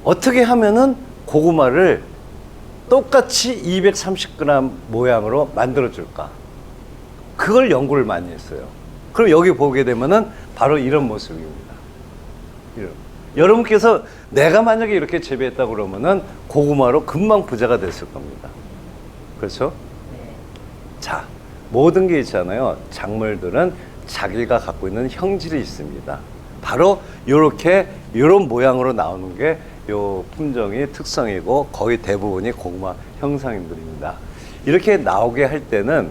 어떻게 하면은 고구마를 똑같이 230g 모양으로 만들어 줄까? 그걸 연구를 많이 했어요. 그럼 여기 보게 되면은 바로 이런 모습입니다. 이런. 여러분께서 내가 만약에 이렇게 재배했다 그러면은 고구마로 금방 부자가 됐을 겁니다. 그렇죠? 자, 모든 게 있잖아요. 작물들은 자기가 갖고 있는 형질이 있습니다. 바로 이렇게 이런 모양으로 나오는 게 요 품종의 특성이고 거의 대부분이 고구마 형상들입니다. 이렇게 나오게 할 때는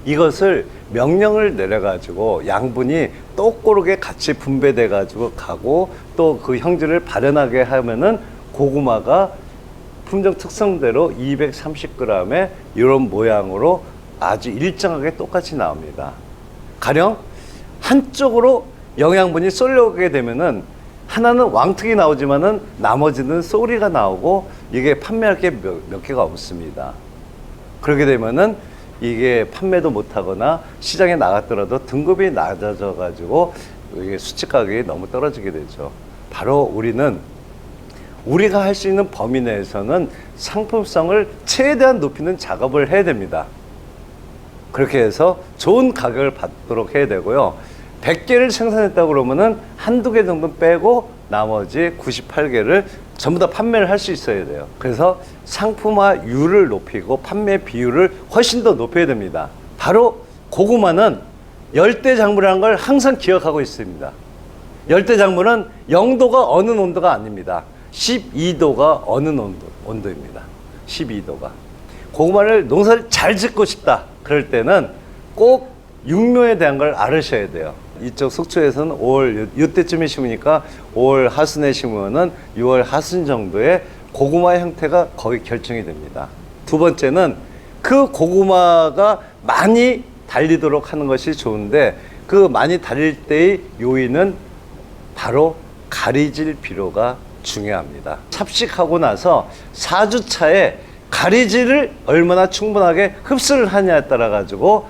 이것을 명령을 내려가지고 양분이 똑고르게 같이 분배돼 가지고 가고 또 그 형질을 발현하게 하면은 고구마가 품종 특성대로 230g의 이런 모양으로 아주 일정하게 똑같이 나옵니다. 가령 한쪽으로 영양분이 쏠려오게 되면은 하나는 왕특이 나오지만은 나머지는 쏘리가 나오고 이게 판매할 게 몇 개가 없습니다. 그렇게 되면은 이게 판매도 못하거나 시장에 나갔더라도 등급이 낮아져 가지고 이게 수치 가격이 너무 떨어지게 되죠. 바로 우리는 우리가 할 수 있는 범위 내에서는 상품성을 최대한 높이는 작업을 해야 됩니다. 그렇게 해서 좋은 가격을 받도록 해야 되고요. 100개를 생산했다고 그러면은 한두 개 정도 빼고 나머지 98개를 전부 다 판매를 할 수 있어야 돼요. 그래서 상품화율을 높이고 판매 비율을 훨씬 더 높여야 됩니다. 바로 고구마는 열대작물이라는 걸 항상 기억하고 있습니다. 열대작물은 0도가 어느 온도가 아닙니다. 12도가 어느 온도입니다. 12도가. 고구마를 농사를 잘 짓고 싶다. 그럴 때는 꼭 육묘에 대한 걸 알으셔야 돼요. 이쪽 속초에서는 5월 이때쯤에 심으니까 5월 하순에 심으면은 6월 하순 정도에 고구마 형태가 거의 결정이 됩니다. 두 번째는 그 고구마가 많이 달리도록 하는 것이 좋은데 그 많이 달릴 때의 요인은 바로 가리질 비료가 중요합니다. 삽식하고 나서 4주 차에 가리질을 얼마나 충분하게 흡수를 하냐에 따라 가지고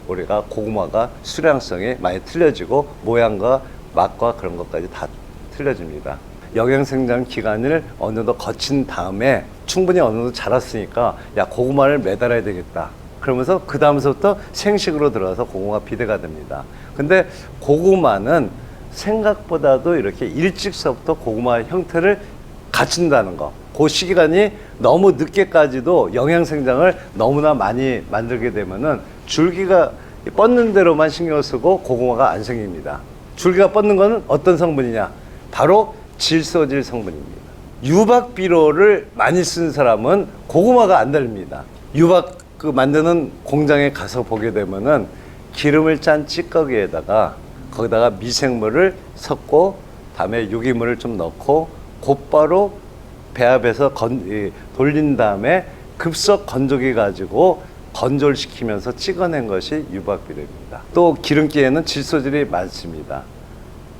우리가 고구마가 수량성이 많이 틀려지고 모양과 맛과 그런 것까지 다 틀려집니다. 영양생장 기간을 어느 정도 거친 다음에 충분히 어느 정도 자랐으니까 야 고구마를 매달아야 되겠다. 그러면서 그 다음서부터 생식으로 들어가서 고구마 비대가 됩니다. 근데 고구마는 생각보다도 이렇게 일찍서부터 고구마 형태를 갖춘다는 거. 그 시기간이 너무 늦게까지도 영양생장을 너무나 많이 만들게 되면은 줄기가 뻗는 대로만 신경을 쓰고 고구마가 안 생깁니다. 줄기가 뻗는 거는 어떤 성분이냐? 바로 질소질 성분입니다. 유박 비료를 많이 쓴 사람은 고구마가 안 달립니다. 유박 그 만드는 공장에 가서 보게 되면은 기름을 짠 찌꺼기에다가 거기다가 미생물을 섞고 다음에 유기물을 좀 넣고 곧바로 배합해서 돌린 다음에 급속 건조기 가지고 건조를 시키면서 찍어낸 것이 유박비료입니다. 또 기름기에는 질소질이 많습니다.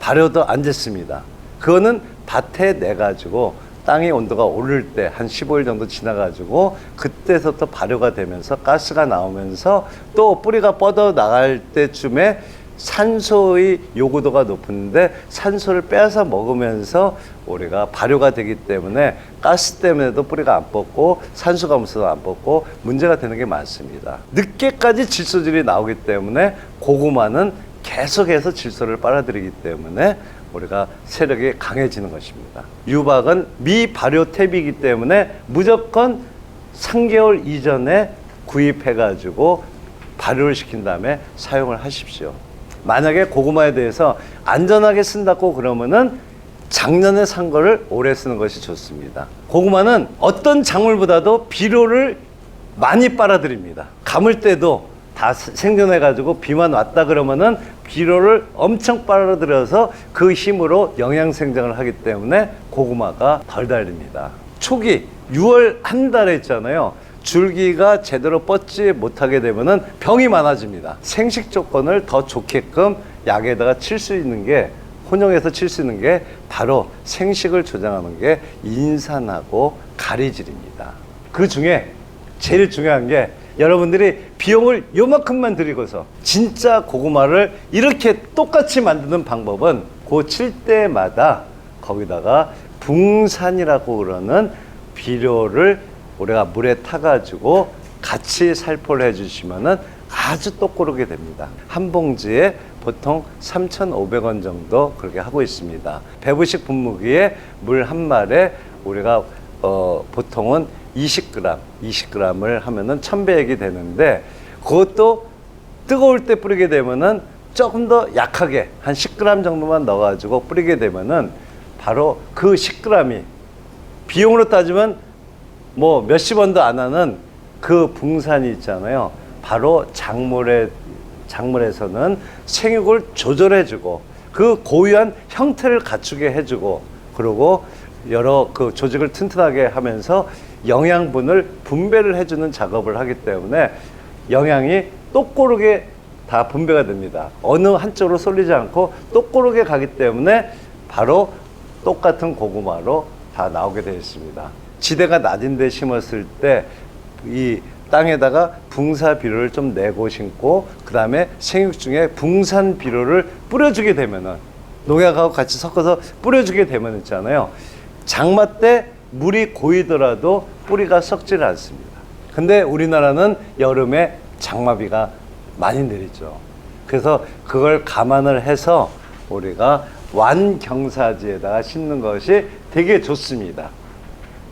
발효도 안 됐습니다. 그거는 밭에 내가지고 땅의 온도가 오를 때 한 15일 정도 지나가지고 그때서부터 발효가 되면서 가스가 나오면서 또 뿌리가 뻗어 나갈 때쯤에 산소의 요구도가 높은데 산소를 빼앗아 먹으면서 우리가 발효가 되기 때문에 가스 때문에도 뿌리가 안 뻗고 산소가 없어서 안 뻗고 문제가 되는 게 많습니다. 늦게까지 질소질이 나오기 때문에 고구마는 계속해서 질소를 빨아들이기 때문에 우리가 세력이 강해지는 것입니다. 유박은 미발효 탭이기 때문에 무조건 3개월 이전에 구입해가지고 발효를 시킨 다음에 사용을 하십시오. 만약에 고구마에 대해서 안전하게 쓴다고 그러면은 작년에 산 거를 올해 쓰는 것이 좋습니다. 고구마는 어떤 작물보다도 비료를 많이 빨아들입니다. 감을 때도 다 생존해가지고 비만 왔다 그러면은 비료를 엄청 빨아들여서 그 힘으로 영양생장을 하기 때문에 고구마가 덜 달립니다. 초기 6월 한 달에 있잖아요. 줄기가 제대로 뻗지 못하게 되면은 병이 많아집니다. 생식 조건을 더 좋게끔 약에다가 칠 수 있는 게 혼용해서 칠 수 있는 게 바로 생식을 조장하는 게 인산하고 가리질입니다. 그 중에 제일 중요한 게 여러분들이 비용을 요만큼만 들이고서 진짜 고구마를 이렇게 똑같이 만드는 방법은 그 칠 때마다 거기다가 붕산이라고 그러는 비료를 우리가 물에 타가지고 같이 살포를 해주시면은 아주 똑고르게 됩니다. 한 봉지에 보통 3,500원 정도 그렇게 하고 있습니다. 150 분무기에 물 한 말에 우리가 보통은 20g을 하면은 1000배액이 되는데, 그것도 뜨거울 때 뿌리게 되면은 조금 더 약하게 한 10g 정도만 넣어가지고 뿌리게 되면은 바로 그 10g이 비용으로 따지면 뭐 몇십 원도 안 하는 그 붕산이 있잖아요. 바로 작물에서는 생육을 조절해주고 그 고유한 형태를 갖추게 해주고, 그리고 여러 그 조직을 튼튼하게 하면서 영양분을 분배를 해주는 작업을 하기 때문에 영양이 똑고르게 다 분배가 됩니다. 어느 한쪽으로 쏠리지 않고 똑고르게 가기 때문에 바로 똑같은 고구마로 다 나오게 되어 있습니다. 지대가 낮은 데 심었을 때 이 땅에다가 붕사 비료를 좀 내고 심고, 그 다음에 생육 중에 붕산 비료를 뿌려주게 되면은, 농약하고 같이 섞어서 뿌려주게 되면 있잖아요, 장마 때 물이 고이더라도 뿌리가 썩질 않습니다. 근데 우리나라는 여름에 장마비가 많이 내리죠. 그래서 그걸 감안을 해서 우리가 완경사지에다가 심는 것이 되게 좋습니다.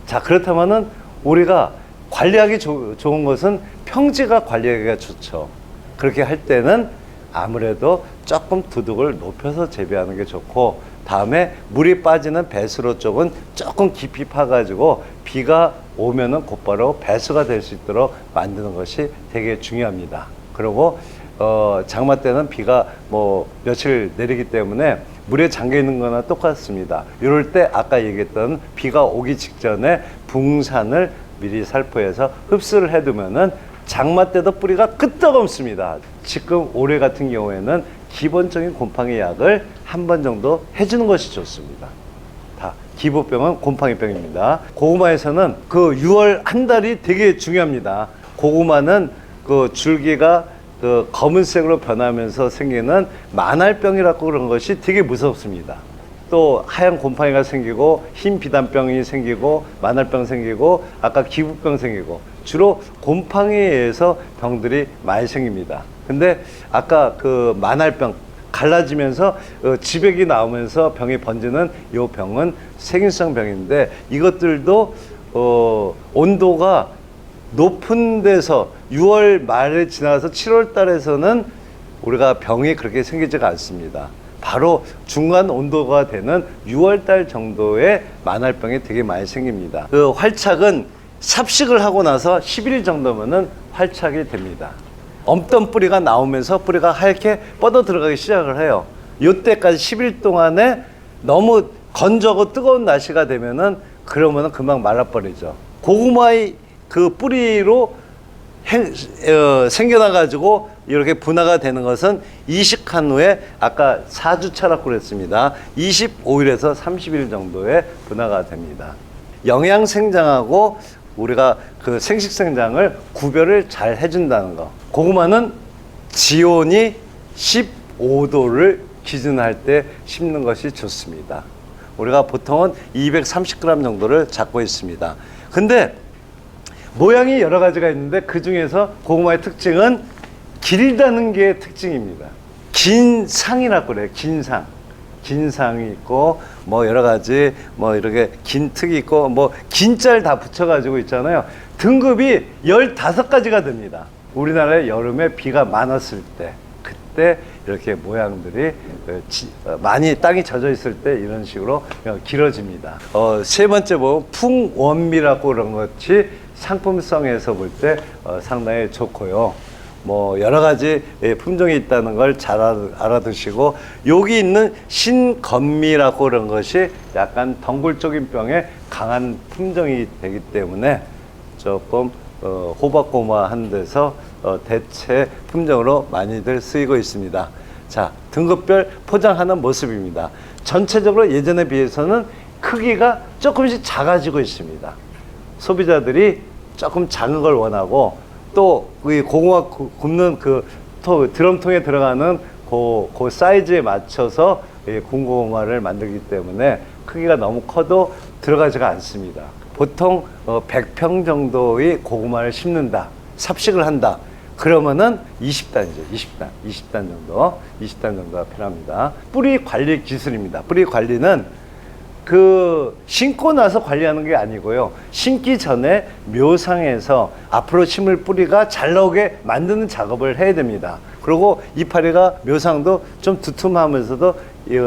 자, 그렇다면은 우리가 관리하기 좋은 것은 평지가 관리하기가 좋죠. 그렇게 할 때는 아무래도 조금 두둑을 높여서 재배하는 게 좋고, 다음에 물이 빠지는 배수로 쪽은 조금 깊이 파가지고 비가 오면은 곧바로 배수가 될 수 있도록 만드는 것이 되게 중요합니다. 그리고 장마 때는 비가 뭐 며칠 내리기 때문에 물에 잠겨 있는 거나 똑같습니다. 이럴 때 아까 얘기했던 비가 오기 직전에 붕산을 미리 살포해서 흡수를 해두면은 장마 때도 뿌리가 끄떡없습니다. 지금 올해 같은 경우에는 기본적인 곰팡이 약을 한 번 정도 해주는 것이 좋습니다. 다 기부병은 곰팡이병입니다. 고구마에서는 그 6월 한 달이 되게 중요합니다. 고구마는 그 줄기가 그 검은색으로 변하면서 생기는 만알병이라고 그런 것이 되게 무섭습니다. 또 하얀 곰팡이가 생기고 흰 비단병이 생기고 만알병 생기고 아까 기부병 생기고, 주로 곰팡이에 의해서 병들이 많이 생깁니다. 근데 아까 그 만알병 갈라지면서 지백이 나오면서 병이 번지는 이 병은 세균성 병인데, 이것들도 온도가 높은 데서 6월 말에 지나서 7월 달에서는 우리가 병이 그렇게 생기지가 않습니다. 바로 중간 온도가 되는 6월 달 정도에 만알병이 되게 많이 생깁니다. 그 활착은 삽식을 하고 나서 11일 정도면은 활착이 됩니다. 엄던 뿌리가 나오면서 뿌리가 하얗게 뻗어 들어가기 시작을 해요. 이때까지 10일 동안에 너무 건조하고 뜨거운 날씨가 되면은 그러면은 금방 말라버리죠. 고구마의 그 뿌리로 생겨나가지고 이렇게 분화가 되는 것은 이식한 후에 아까 4주차라고 그랬습니다. 25일에서 30일 정도에 분화가 됩니다. 영양생장하고 우리가 그 생식생장을 구별을 잘 해준다는 거. 고구마는 지온이 15도를 기준할 때 심는 것이 좋습니다. 우리가 보통은 230g 정도를 잡고 있습니다. 근데 모양이 여러 가지가 있는데 그 중에서 고구마의 특징은 길다는 게 특징입니다. 긴 상이라고 그래요. 긴 상. 긴 상이 있고 뭐 여러 가지 뭐 이렇게 긴 특이 있고 뭐 긴 짤 다 붙여가지고 있잖아요. 등급이 15가지가 됩니다. 우리나라에 여름에 비가 많았을 때, 그때 이렇게 모양들이 많이 땅이 젖어 있을 때 이런 식으로 길어집니다. 세 번째 보면 풍원미라고 그런 것이 상품성에서 볼 때 상당히 좋고요. 뭐 여러 가지 품종이 있다는 걸 잘 알아두시고, 여기 있는 신건미라고 그런 것이 약간 덩굴적인 병에 강한 품종이 되기 때문에 조금 호박고구마 하는 데서 대체 품종으로 많이들 쓰이고 있습니다. 자, 등급별 포장하는 모습입니다. 전체적으로 예전에 비해서는 크기가 조금씩 작아지고 있습니다. 소비자들이 조금 작은 걸 원하고, 또 이 고구마 굽는 그 드럼통에 들어가는 그 사이즈에 맞춰서 군고구마를 만들기 때문에 크기가 너무 커도 들어가지가 않습니다. 보통 100평 정도의 고구마를 심는다, 삽식을 한다. 그러면은 20단이죠. 20단 정도. 20단 정도가 필요합니다. 뿌리 관리 기술입니다. 뿌리 관리는 심고 나서 관리하는 게 아니고요. 심기 전에 묘상에서 앞으로 심을 뿌리가 잘 나오게 만드는 작업을 해야 됩니다. 그리고 이파리가 묘상도 좀 두툼하면서도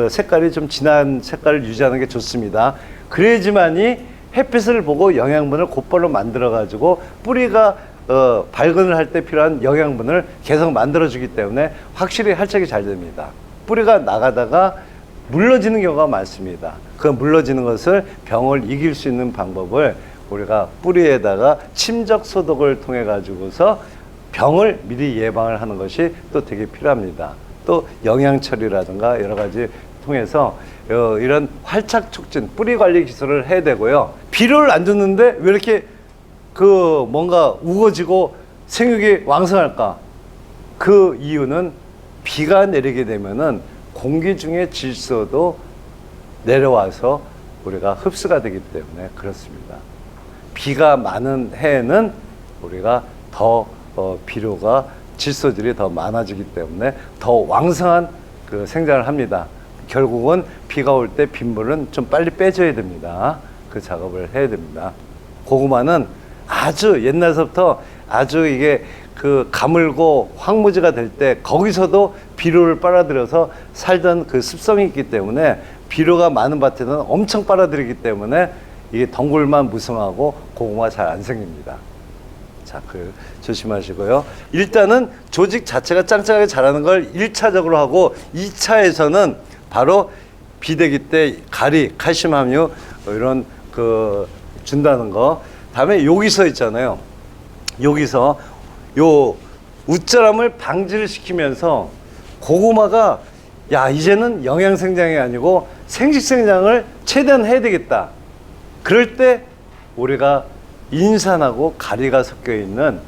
색깔이 좀 진한 색깔을 유지하는 게 좋습니다. 그래야지만이 햇빛을 보고 영양분을 곧바로 만들어 가지고 뿌리가 발근을 할 때 필요한 영양분을 계속 만들어주기 때문에 확실히 활착이 잘 됩니다. 뿌리가 나가다가 물러지는 경우가 많습니다. 그 물러지는 것을 병을 이길 수 있는 방법을 우리가 뿌리에다가 침적 소독을 통해 가지고서 병을 미리 예방을 하는 것이 또 되게 필요합니다. 또 영양 처리라든가 여러 가지 통해서 이런 활착 촉진, 뿌리 관리 기술을 해야 되고요. 비료를 안 줬는데 왜 이렇게 뭔가 우거지고 생육이 왕성할까? 그 이유는 비가 내리게 되면은 공기 중에 질소도 내려와서 우리가 흡수가 되기 때문에 그렇습니다. 비가 많은 해에는 우리가 더 비료가 질소질이 더 많아지기 때문에 더 왕성한 생장을 합니다. 결국은 비가 올 때 빗물은 좀 빨리 빼줘야 됩니다. 그 작업을 해야 됩니다. 고구마는 아주 옛날서부터 아주 이게 가물고 황무지가 될 때 거기서도 비료를 빨아들여서 살던 그 습성이 있기 때문에 비료가 많은 밭에는 엄청 빨아들이기 때문에 이게 덩굴만 무성하고 고구마가 잘 안 생깁니다. 자, 조심하시고요. 일단은 조직 자체가 짱짱하게 자라는 걸 1차적으로 하고 2차에서는 바로 비대기 때 가리, 칼슘 함유 이런 준다는 거. 다음에 여기서 있잖아요. 여기서 요 웃자람을 방지를 시키면서 고구마가 이제는 영양생장이 아니고 생식생장을 최대한 해야 되겠다. 그럴 때 우리가 인산하고 가리가 섞여 있는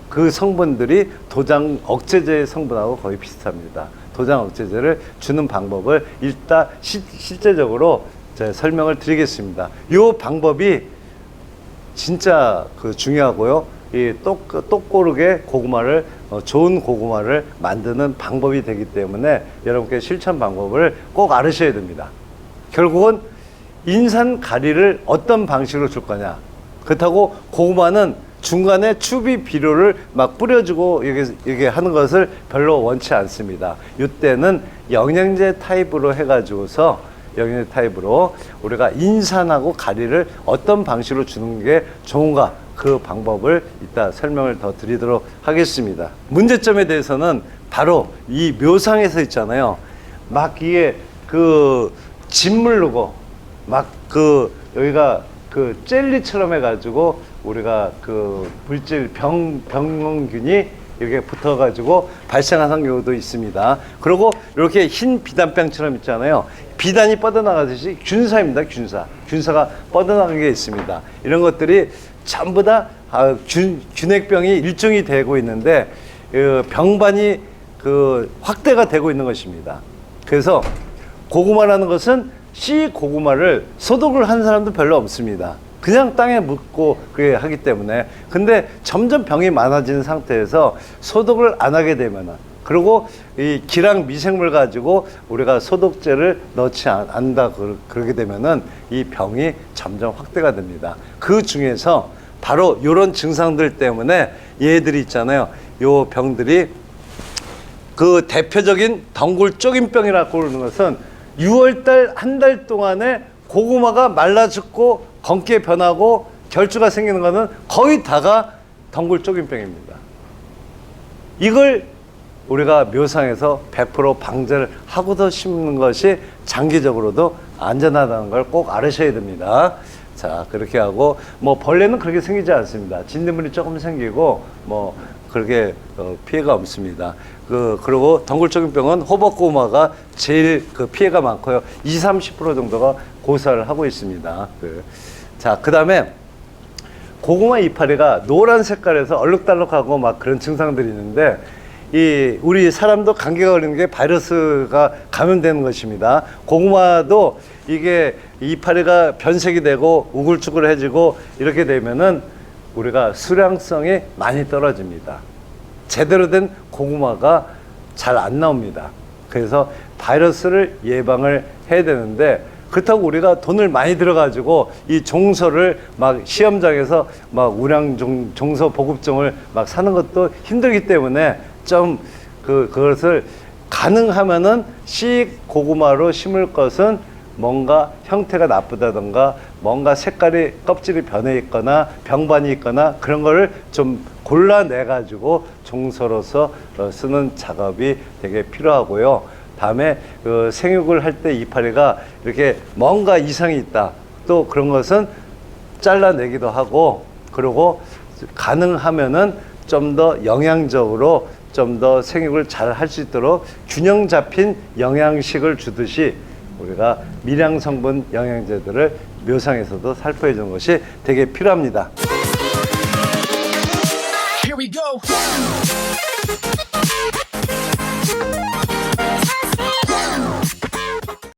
그 성분들이 도장 억제제의 성분하고 거의 비슷합니다. 도장 억제제를 주는 방법을 일단 실제적으로 제가 설명을 드리겠습니다. 이 방법이 진짜 중요하고요. 이 똑고르게 고구마를 좋은 고구마를 만드는 방법이 되기 때문에 여러분께 실천 방법을 꼭 알으셔야 됩니다. 결국은 인산 가리를 어떤 방식으로 줄 거냐. 그렇다고 고구마는 중간에 추비 비료를 막 뿌려주고 이게 하는 것을 별로 원치 않습니다. 이때는 영양제 타입으로 해가지고서 영양제 타입으로 우리가 인산하고 가리를 어떤 방식으로 주는 게 좋은가, 그 방법을 이따 설명을 더 드리도록 하겠습니다. 문제점에 대해서는 바로 이 묘상에서 있잖아요. 막 이게 짓물르고 막 여기가 젤리처럼 해가지고 우리가 물질 병균이 이렇게 붙어가지고 발생하는 경우도 있습니다. 그리고 이렇게 흰 비단병처럼 있잖아요. 비단이 뻗어나가듯이 균사입니다. 균사가 뻗어나간 게 있습니다. 이런 것들이 전부 다 균핵병이 일종이 되고 있는데 병반이 확대가 되고 있는 것입니다. 그래서 고구마라는 것은 씨 고구마를 소독을 한 사람도 별로 없습니다. 그냥 땅에 묻고 그게 하기 때문에. 근데 점점 병이 많아지는 상태에서 소독을 안 하게 되면은, 그리고 이 기랑 미생물 가지고 우리가 소독제를 넣지 않는다 그러게 되면은 이 병이 점점 확대가 됩니다. 그 중에서 바로 이런 증상들 때문에 얘들이 있잖아요. 요 병들이 대표적인 덩굴 쪼김병이라고 그러는 것은 6월달 한 달 동안에 고구마가 말라 죽고 검게 변하고 결주가 생기는 것은 거의 다가 덩굴 쪼김병입니다. 이걸 우리가 묘상에서 100% 방제를 하고도 심는 것이 장기적으로도 안전하다는 걸 꼭 알으셔야 됩니다. 자, 그렇게 하고 벌레는 그렇게 생기지 않습니다. 진드물이 조금 생기고 그렇게 피해가 없습니다. 그리고 덩굴쪼김병은 호박고구마가 제일 피해가 많고요. 20-30% 정도가 고사를 하고 있습니다. 자, 그 다음에 고구마 이파리가 노란 색깔에서 얼룩달룩하고 막 그런 증상들이 있는데, 우리 사람도 감기가 걸리는 게 바이러스가 감염되는 것입니다. 고구마도 이게 이파리가 변색이 되고 우글쭈글해지고 이렇게 되면은 우리가 수량성이 많이 떨어집니다. 제대로 된 고구마가 잘 안 나옵니다. 그래서 바이러스를 예방을 해야 되는데, 그렇다고 우리가 돈을 많이 들어가지고 이 종소를 막 시험장에서 막 우량 종소 보급종을 막 사는 것도 힘들기 때문에 좀 그것을 가능하면은 씨 고구마로 심을 것은 뭔가 형태가 나쁘다던가 뭔가 색깔이 껍질이 변해 있거나 병반이 있거나 그런 거를 좀 골라내 가지고 종소로서 쓰는 작업이 되게 필요하고요. 다음에 그 생육을 할 때 이파리가 이렇게 뭔가 이상이 있다, 또 그런 것은 잘라내기도 하고, 그리고 가능하면은 좀 더 영양적으로 좀 더 생육을 잘 할 수 있도록 균형 잡힌 영양식을 주듯이 우리가 미량 성분 영양제들을 묘상에서도 살포해 주는 것이 되게 필요합니다. Here we go.